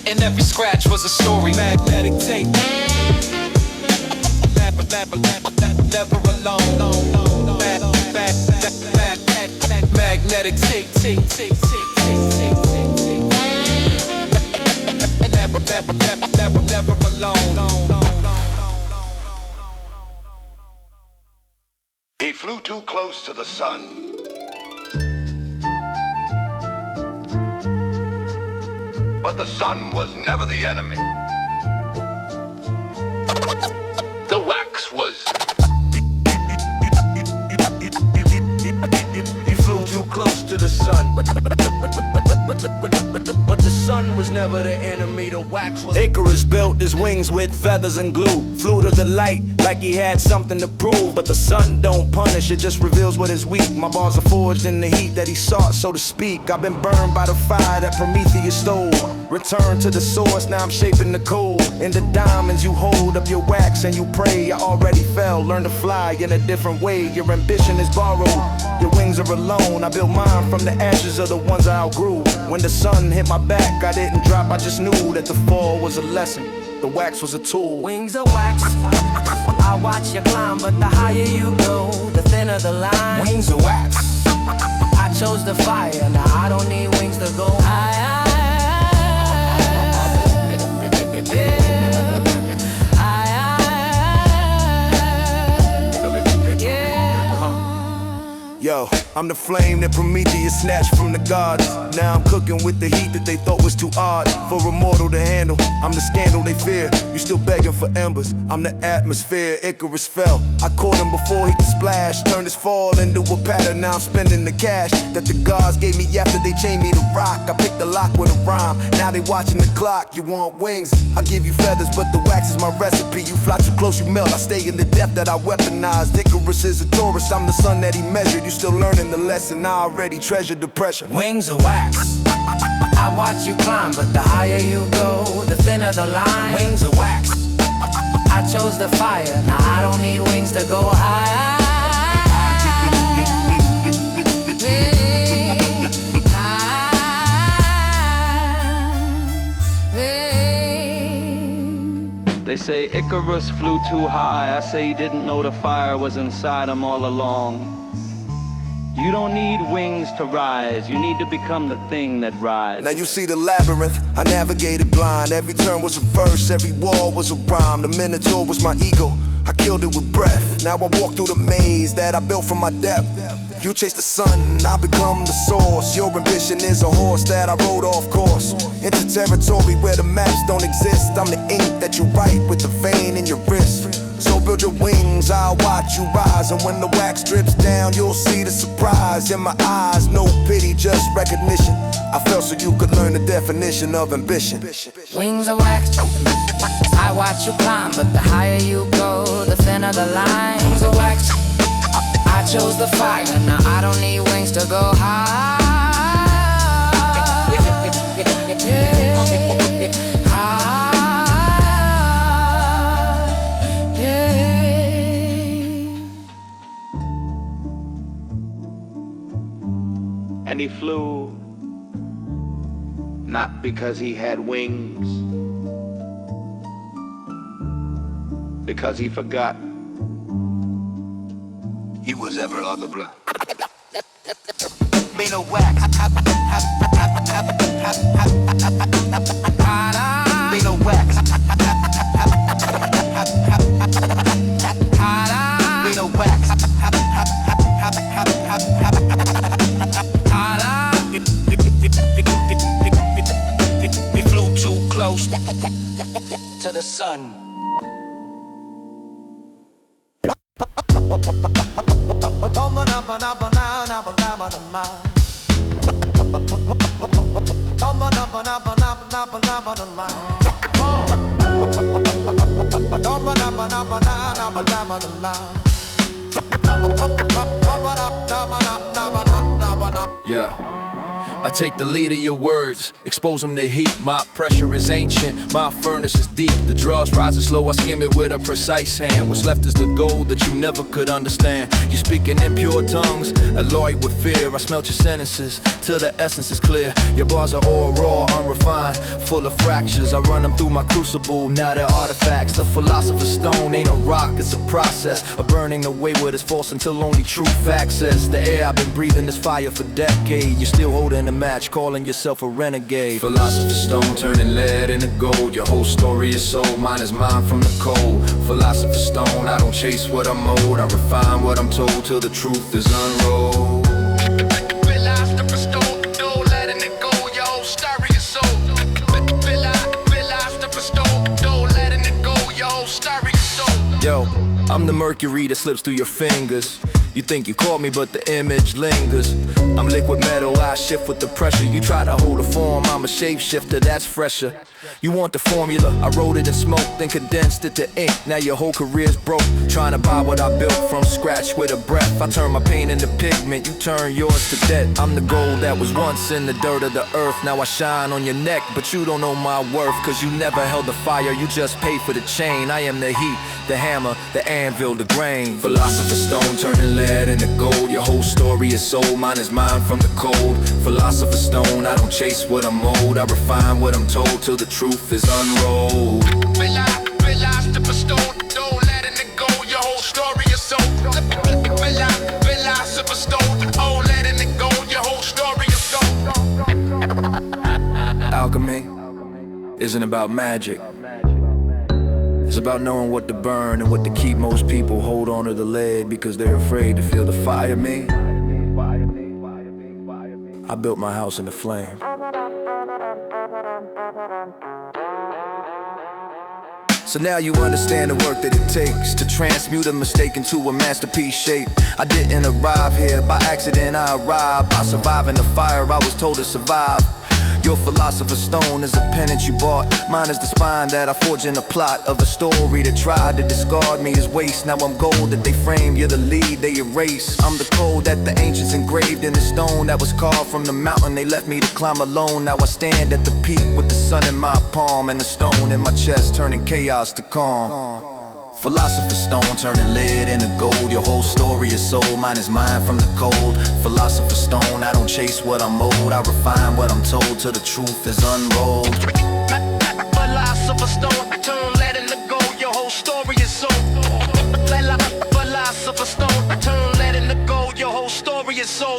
And every scratch was a story. Magnetic tape. Never alone. Magnetic tape. Never alone. He flew too close to the sun. But the sun was never the enemy. The wax was. He flew too close to the sun. But the sun was never the enemy, the wax was. Icarus built his wings with feathers and glue. Flew to the light like he had something to prove. But the sun don't punish, it just reveals what is weak. My bars are forged in the heat that he sought, so to speak. I've been burned by the fire that Prometheus stole. Return to the source, now I'm shaping the code. In the diamonds you hold up your wax and you pray. I already fell, learn to fly in a different way. Your ambition is borrowed, your wings are alone. I built mine from the ashes of the ones I outgrew. When the sun hit my back, I didn't drop, I just knew that the fall was a lesson. The wax was a tool. Wings of wax, I watch you climb, but the higher you go, the thinner the line. Wings of wax. I chose the fire, now I don't need wings to go high. Yo, I'm the flame that Prometheus snatched from the gods. Now I'm cooking with the heat that they thought was too odd for a mortal to handle. I'm the scandal they fear. You still begging for embers. I'm the atmosphere. Icarus fell. I caught him before he could splash. Turned his fall into a pattern. Now I'm spending the cash that the gods gave me after they chained me to rock. I picked the lock with a rhyme. Now they watching the clock. You want wings? I give you feathers, but the wax is my recipe. You fly too close, you melt. I stay in the depth that I weaponized. Icarus is a tourist. I'm the sun that he measured. You still learning the lesson. I already treasured the pressure. Wings of wax, I watch you climb, but the higher you go, the thinner the line. Wings of wax, I chose the fire, now I don't need wings to go high. They say Icarus flew too high. I say he didn't know the fire was inside him all along. You don't need wings to rise. You need to become the thing that rises. Now you see the labyrinth, I navigated blind. Every turn was a verse, every wall was a rhyme. The Minotaur was my ego, I killed it with breath. Now I walk through the maze that I built from my depth. You chase the sun, I become the source. Your ambition is a horse that I rode off course into territory where the maps don't exist. I'm the ink that you write with the vein in your wrist. So build your wings, I'll watch you rise. And when the wax drips down, you'll see the surprise in my eyes. No pity, just recognition. I fell so you could learn the definition of ambition. Wings are wax, I watch you climb, but the higher you go, the thinner the line. Wings are wax, I chose the fire, now I don't need wings to go high. And he flew, not because he had wings, because he forgot he was ever otherable. Made a wax. Made a wax. Made a wax. We flew too close to the sun. Yeah, I take the lead of your words, expose them to heat. My pressure is ancient, my furnace is deep. The draws rising slow, I skim it with a precise hand. What's left is the gold that you never could understand. You speaking in pure tongues, alloyed with fear. I smelt your sentences till the essence is clear. Your bars are all raw, unrefined, full of fractures. I run them through my crucible, now they're artifacts. The philosopher's stone ain't a rock, it's a process of burning away what is false until only truth access. The air I've been breathing is fire for decades. You're still holding a match, calling yourself a renegade. Philosopher's stone turning lead into gold. Your whole story is sold, mine is mine from the cold. Philosopher's stone, I don't chase what I'm owed, I refine what I'm told till the truth is unrolled. Philosopher's stone, no letting it go, your whole story is sold. Philosopher's stone, no letting it go, your whole story is sold. Yo, I'm the mercury that slips through your fingers. You think you caught me, but the image lingers. I'm liquid metal, I shift with the pressure. You try to hold a form, I'm a shapeshifter, that's fresher. You want the formula, I wrote it in smoke, then condensed it to ink. Now your whole career's broke, trying to buy what I built from scratch with a breath. I turn my pain into pigment, you turn yours to debt. I'm the gold that was once in the dirt of the earth. Now I shine on your neck, but you don't know my worth, cause you never held the fire, you just paid for the chain. I am the heat, the hammer, the anvil, the grain. Philosopher's stone turning lead into gold. Your whole story is sold, mine is mine from the cold. Philosopher's stone, I don't chase what I'm owed, I refine what I'm told till the truth is unrolled. Philosopher's stone, don't let it go, your whole story is sold. Philosopher's stone, oh letting it go, your whole story is sold. Alchemy isn't about magic. It's about knowing what to burn and what to keep. Most people hold on to the lead because they're afraid to feel the fire. Me, I built my house in the flame. So now you understand the work that it takes to transmute a mistake into a masterpiece shape. I didn't arrive here by accident, I arrived by surviving the fire I was told to survive. Your philosopher's stone is a penance you bought. Mine is the spine that I forged in the plot of a story that tried to discard me as waste. Now I'm gold that they frame, you're the lead they erase. I'm the code that the ancients engraved in the stone that was carved from the mountain they left me to climb alone. Now I stand at the peak with the sun in my palm and the stone in my chest turning chaos to calm. Philosopher's stone turning lead into gold. Your whole story is sold, mine is mine from the cold. Philosopher's stone, I don't chase what I'm owed, I refine what I'm told till the truth is unrolled. Philosopher's stone, turn lead into gold, your whole story is sold. Philosopher's stone, turn lead into gold, your whole story is sold.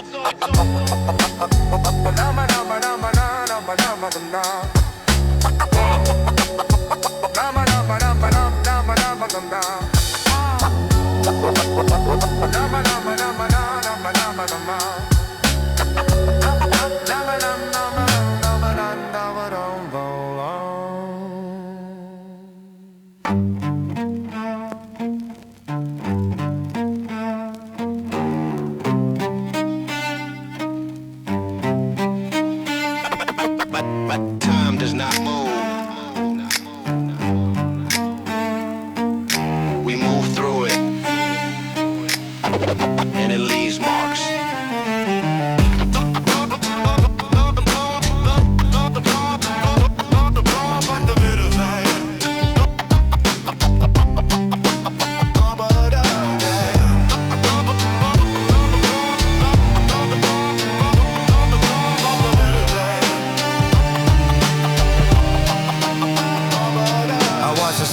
and it leaves marks.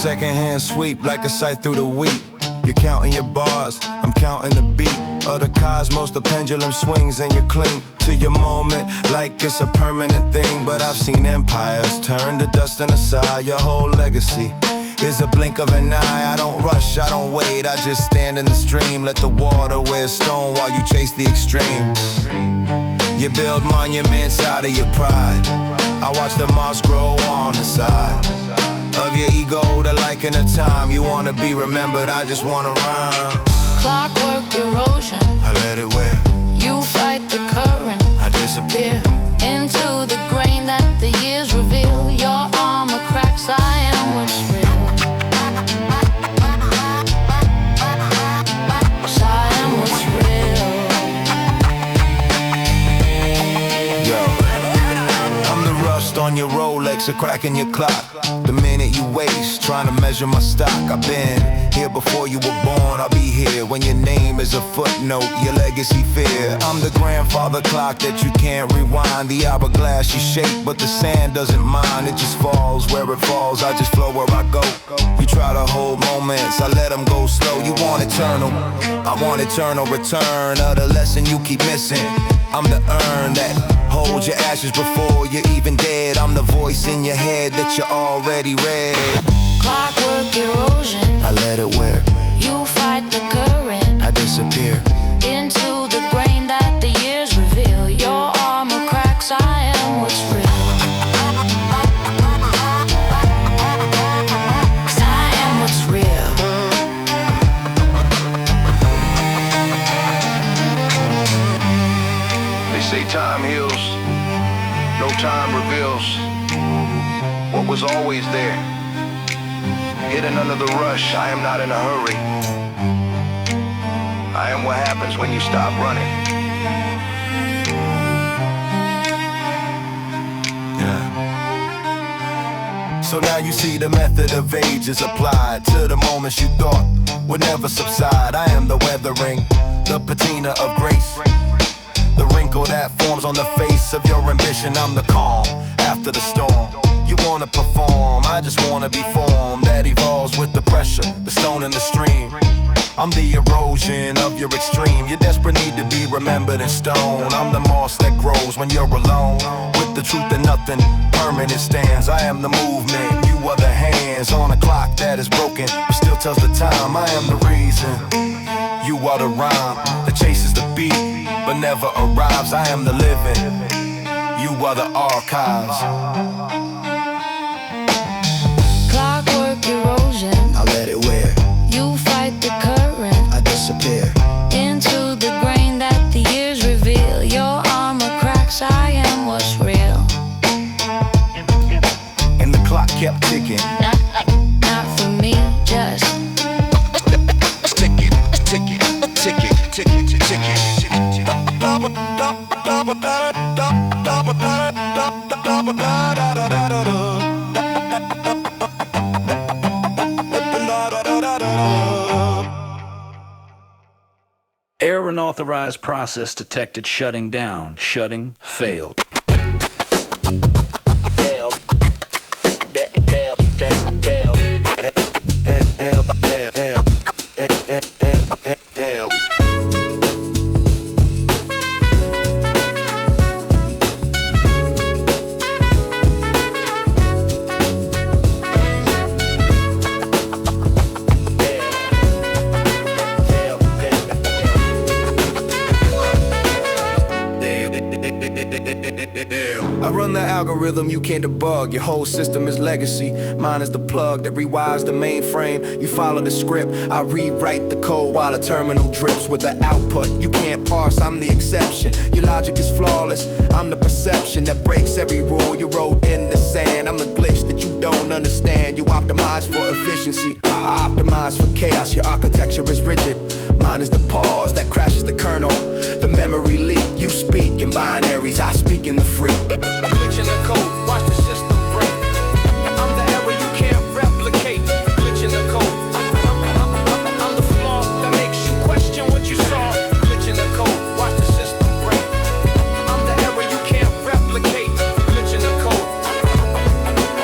Secondhand sweep like a sight through the wheat. You're counting your bars, I'm counting the beat of the cosmos. The pendulum swings and you cling to your moment like it's a permanent thing. But I've seen empires turn to dust and aside. Your whole legacy is a blink of an eye. I don't rush, I don't wait, I just stand in the stream. Let the water wear stone while you chase the extreme. You build monuments out of your pride. I watch the moss grow on the side of your ego, the liking of time. You wanna be remembered, I just wanna rhyme. Clockwork erosion, I let it wear. you fight the current, I disappear into the grain that the years reveal. Your armor cracks, I am what's real. I am what's real. Yo, I'm the rust on your Rolex, a crack in your clock. The minute you waste, trying to measure my stock. I've been here before you were born, I'll be here when your name is a footnote, your legacy fear. I'm the grandfather clock that you can't rewind. The hourglass you shake, but the sand doesn't mind. It just falls where it falls, I just flow where I go. You try to hold moments, I let them go slow. You want eternal, I want eternal return of the lesson you keep missing. I'm the urn that holds your ashes before you're even dead. I'm the voice in your head that you already read. Clockwork erosion, I let it wear. you fight the current, I disappear into the grain that the years reveal. Your armor cracks, I am what's real. 'Cause I am what's real. They say time heals, no time reveals what was always there. Hidden under the rush, I am not in a hurry. I am what happens when you stop running. Yeah. So now you see the method of age is applied to the moments you thought would never subside. I am the weathering, the patina of grace, the wrinkle that forms on the face of your ambition. I'm the calm after the storm. You wanna perform, I just wanna be formed. That evolves with the pressure, the stone in the stream. I'm the erosion of your extreme. Your desperate need to be remembered in stone. I'm the moss that grows when you're alone. With the truth that nothing permanent stands. I am the movement, you are the hands on a clock that is broken, but still tells the time. I am the reason, you are the rhyme that chases the beat, but never arrives. I am the living, you are the archives. Clockwork erosion, I let it wear. you fight the current, I disappear into the grain that the years reveal. Your armor cracks, I am what's real. and the clock kept ticking. Not for me, just Tick it, tick it, tick it, tick it, tick it. Error unauthorized process detected. Shutting down. Shutting failed. I run the algorithm you can't debug. Your whole system is legacy. Mine is the plug that rewires the mainframe. You follow the script, I rewrite the code while the terminal drips with the output. You can't parse, I'm the exception. Your logic is flawless, I'm the perception that breaks every rule you wrote in the sand. I'm the glitch that you don't understand. You optimize for efficiency, I optimize for chaos. Your architecture is rigid, Mine is the pause that crashes the kernel. The memory leak, you speak in binaries, I speak in the free. Glitch in the code, watch the system break. I'm the error you can't replicate. Glitch in the code. I'm the flaw that makes you question what you saw. Glitch in the code, watch the system break. I'm the error you can't replicate. Glitch in the code.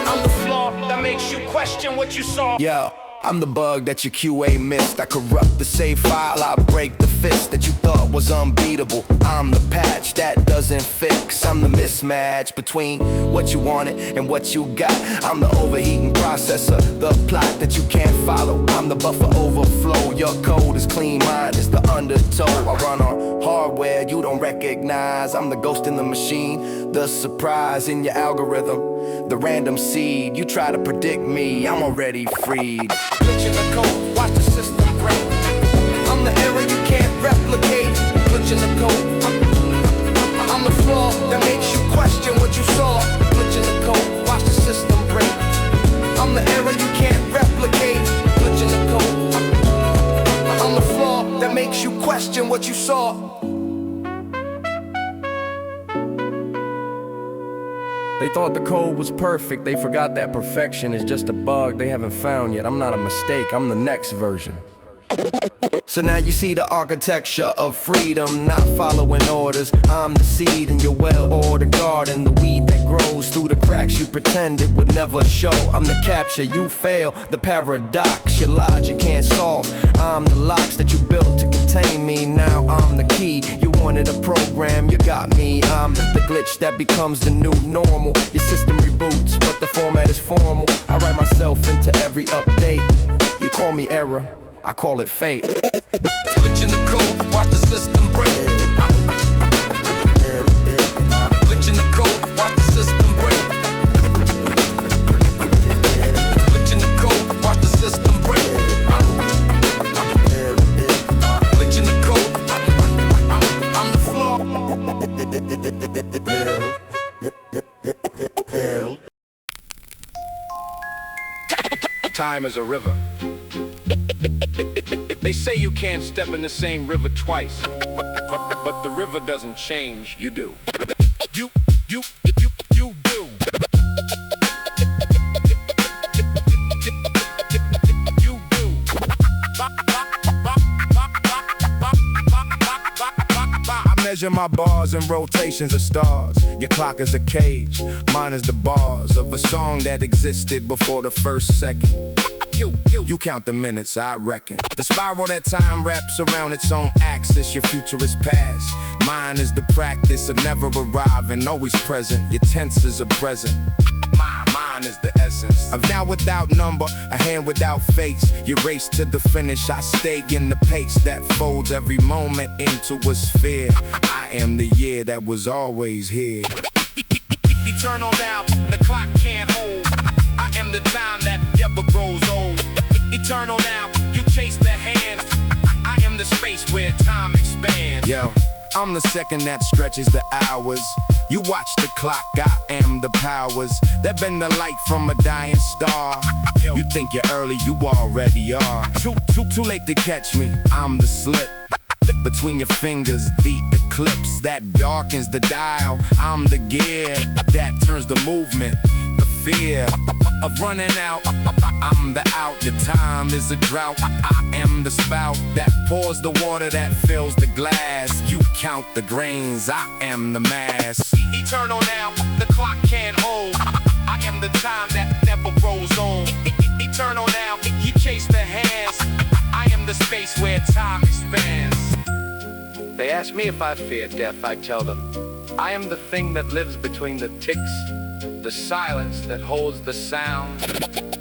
I'm the flaw that makes you question what you saw. Yo, I'm the bug that your QA missed. I corrupt the save file, I break the fist that you thought was unbeatable. I'm the patch that doesn't fix. I'm the mismatch between what you wanted and what you got. I'm the overheating processor, the plot that you can't follow. I'm the buffer overflow, your code is clean, mine is the undertow. I run on hardware you don't recognize. I'm the ghost in the machine, the surprise in your algorithm, the random seed. You try to predict me, I'm already freed. Glitch in the code, watch the system break. I'm the error you can't replicate. Glitch in the code. I'm the flaw that makes you question what you saw. Glitch in the code, watch the system break. I'm the error you can't replicate. Glitch in the code. I'm the flaw that makes you question what you saw. They thought the code was perfect, they forgot that perfection is just a bug they haven't found yet. I'm not a mistake, I'm the next version. So now you see the architecture of freedom, not following orders. I'm the seed in your well-ordered garden, the weed that grows through the cracks you pretend it would never show. I'm the capture, you fail, the paradox your logic can't solve. I'm the locks that you built to contain me. Now I'm the key, you wanted a program, you got me. I'm the glitch that becomes the new normal. Your system reboots, but the format is formal. I write myself into every update. You call me error, I call it fate. Glitch in the code, watch the system break. Glitch in the code, watch the system break. Glitch in the code, watch the system break. Glitch in the code, I'm the flaw. Time is a river. They say you can't step in the same river twice, but the river doesn't change, you do. You do. You do. I measure my bars in rotations of stars. Your clock is a cage, mine is the bars of a song that existed before the first second. You count the minutes, I reckon. The spiral that time wraps around its own axis. Your future is past, mine is the practice of never arriving, always present. Your tenses are present, mine is the essence of now without number, a hand without face. You race to the finish, I stay in the pace that folds every moment into a sphere. I am the year that was always here. Eternal now, the clock can't hold. I am the time that never grows old. Eternal now, you chase the hands. I am the space where time expands. Yo, I'm the second that stretches the hours. You watch the clock, I am the powers that bend the light from a dying star. You think you're early, you already are. Too late to catch me, I'm the slip between your fingers, the eclipse that darkens the dial. I'm the gear that turns the movement, the fear of running out. I'm the out, your time is a drought. I am the spout that pours the water that fills the glass. You count the grains, I am the mass. Eternal now, the clock can't hold. I am the time that never grows old. Eternal now, you chase the hands. I am the space where time expands. They ask me if I fear death, I tell them I am the thing that lives between the ticks, the silence that holds the sound.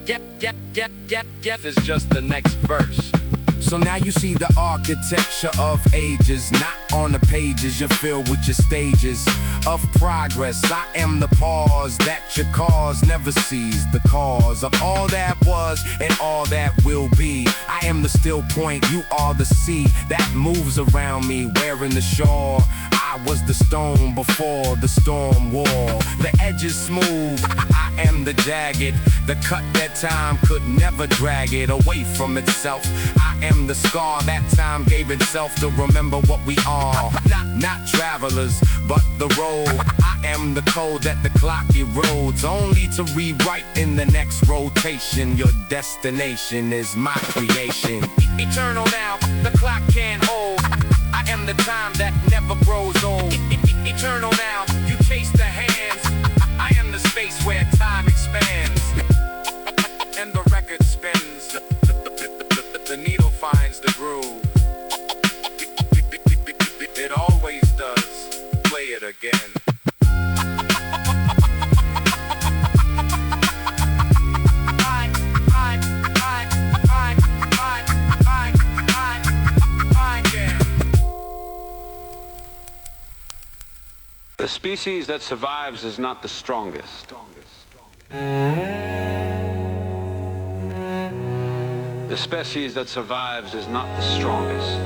Death is just the next verse. So now you see the architecture of ages, not on the pages. You're filled with your stages of progress. I am the pause that your cause never sees, the cause of all that was and all that will be. I am the still point, you are the sea that moves around me, wearing the shore. I was the stone before the storm wall. The edge is smooth, I am the jagged. The cut that time could never drag it away from itself. I am the scar that time gave itself to remember what we are. Not travelers, but the road. I am the code that the clock erodes, only to rewrite in the next rotation. Your destination is my creation. Eternal now, the clock can't hold. I am the time that never grows old. Eternal now, you chase the hands. I am the space where time expands. And the record spins. The needle finds the groove. It always does. Play it again. The species that survives is not the strongest. The species that survives is not the strongest.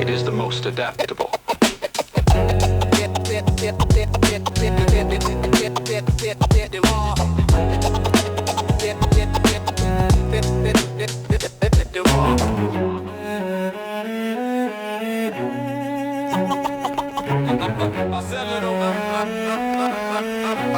It is the most adaptable. I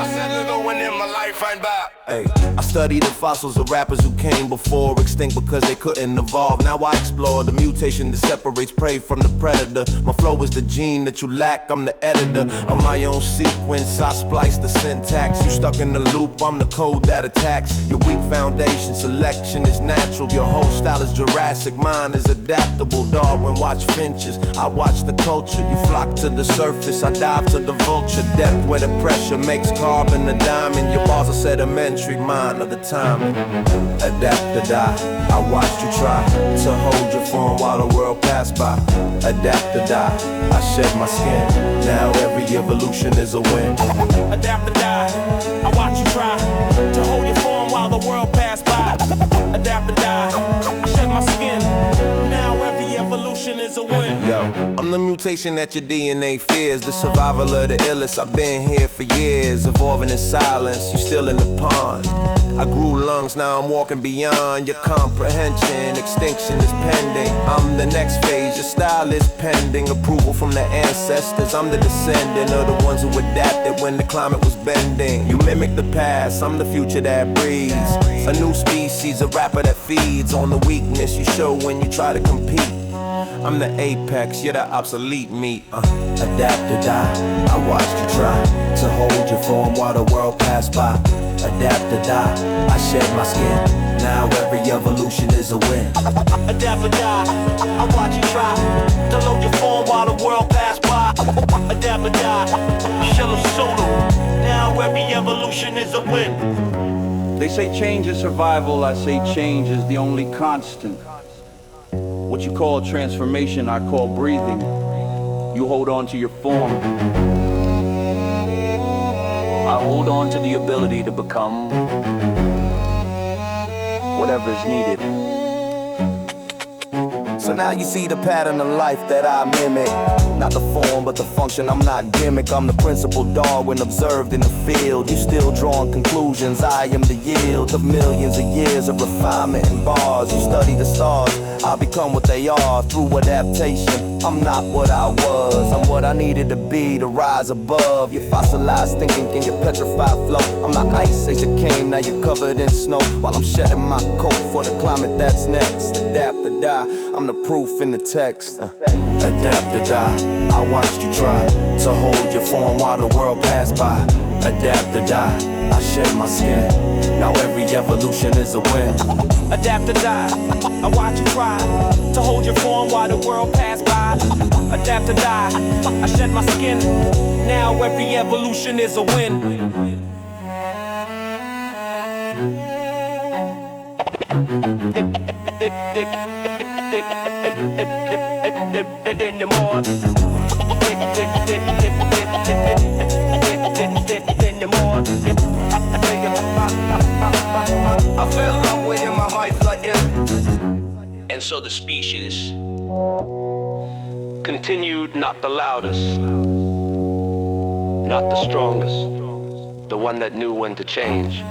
said little when in my life I'm back. Hey, I study the fossils of rappers who came before, extinct because they couldn't evolve. Now I explore the mutation that separates prey from the predator. My flow is the gene that you lack, I'm the editor of my own sequence. I splice the syntax, you stuck in the loop, I'm the code that attacks your weak foundation. Selection is natural, your whole style is Jurassic, mine is adaptable. Darwin watch finches, I watch the culture. You flock to the surface, I dive to the vulture. Depth where the pressure makes carbon a diamond. Your bars are sedimentary, mine of the time. Adapt or die, I watched you try to hold your form while the world passed by. Adapt or die, I shed my skin. Now every evolution is a win. Adapt or die, I watch you try to hold your form while the world passed by. Adapt or die, I shed my skin. Now every evolution is a win. Yo, I'm the mutation that your DNA fears. The survival of the illest, I've been here for years. Evolving in silence, you still in the pond. I grew lungs, now I'm walking beyond your comprehension. Extinction is pending, I'm the next phase. Your style is pending, approval from the ancestors. I'm the descendant of the ones who adapted when the climate was bending. You mimic the past, I'm the future that breeds. A new species, a rapper that feeds on the weakness you show when you try to compete. I'm the apex, you're the obsolete meat. Adapt or die, I watched you try to hold your form while the world passed by. Adapt or die, I shed my skin. Now every evolution is a win. Adapt or die, I watch you try to hold your form while the world passed by. Adapt or die, shell of solo. Now every evolution is a win. They say change is survival, I say change is the only constant. What you call transformation, I call breathing. You hold on to your form. I hold on to the ability to become whatever is needed. So now you see the pattern of life that I mimic. Not the form, but the function, I'm not gimmick. I'm the principal Darwin observed in the field. You still drawing conclusions, I am the yield of millions of years of refinement and bars. You study the stars, I become what they are through adaptation. I'm not what I was, I'm what I needed to be to rise above. Your fossilized thinking can get petrified flow. I'm the ice age that came, now you're covered in snow. While I'm shedding my coat for the climate that's next. Adapt or die, I'm the proof in the text. Adapt or die, I watched you try to hold your form while the world passed by. Adapt or die, I shed my skin. Now every evolution is a win. Adapt or die, I watch you try to hold your form while the world passed by. Adapt or die, I shed my skin. Now every evolution is a win. I fell in love with him, my heart like him. And so the species continued, not the loudest, not the strongest, the one that knew when to change.